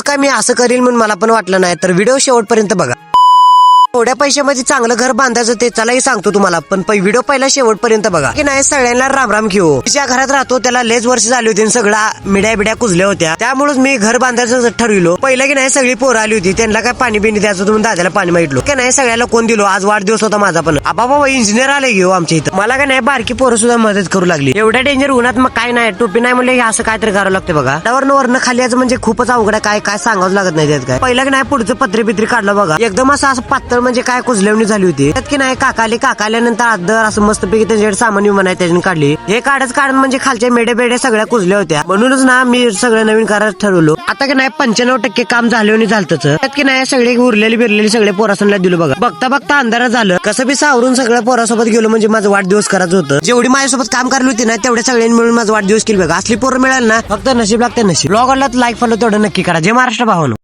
काय मी असं करील म्हणून मला पण वाटलं नाही, तर व्हिडिओ शेवटपर्यंत बघा. थोड्या पैशामध्ये चांगलं घर बांधायचं ते चलाही सांगतो तुम्हाला, पण व्हिडिओ पहिला शेवटपर्यंत बघा की नाही. सगळ्यांना राम राम घेऊ. ज्या घरात राहतो त्याला लेच वर्ष झाली होती, सगळं मिड्या बिड्या कुजल्या होत्या, त्यामुळेच मी घर बांधायचं ठरविलो. पहिलं की नाही सगळी पोरं आली होती, त्यांना काय पाणी बिणी द्यायचं होतं, दादाला पाणी मागितलो की नाही. सगळ्याला कोण दिलो, आज वाढदिवस होता माझा पण. बाबा इंजिनियर आले घेऊ आमच्या इथं. मला काय नाही बारकी पोरं सुद्धा मदत करू लागली. एवढ्या डेंजर उन्हात मग काय नाही, टोपी नाही म्हणले असं काहीतरी करावं लागतं बघा. त्यावरनं वरनं खाली यायचं म्हणजे खूपच अवघड आहे. काय काय सांगावं लागत नाही त्यात काय. पहिलं की नाही पुढचं पत्रे पित्री काढलं बघा, एकदम असं पातळ म्हणजे काय कुजल्या झाली होती. त्यात की नाही काकाल्यानंतर आदर असं मस्तपैकी त्याच्याकडे सामान विमान आहे त्याच्याने काढली. हे काढत म्हणजे खालच्या मेडे बेडे सगळ्या कुजल्या होत्या, म्हणूनच ना मी सगळं नवीन करायला ठरवलो. आता की नाही 95% काम झालं झालं. त्यात की नाही सगळे उरलेली बिरलेली सगळे पोरासांना दिलो बघा. बघता बघता अंधारात झालं. कसं बी सावरून सगळ्या पोरासोबत गेलो, म्हणजे माझं वाढदिवस करायचं होतं. जेवढी माझ्यासोबत काम करली होती ना तेवढ्या सगळ्यांनी मिळून माझा वाढदिवस केला बघा. असली पोरं मिळाल ना फक्त नशीब लागते नशीब. ब्लॉग आवडला तर लाईक फॉलो तेवढं नक्की करा. जय महाराष्ट्र भावानो.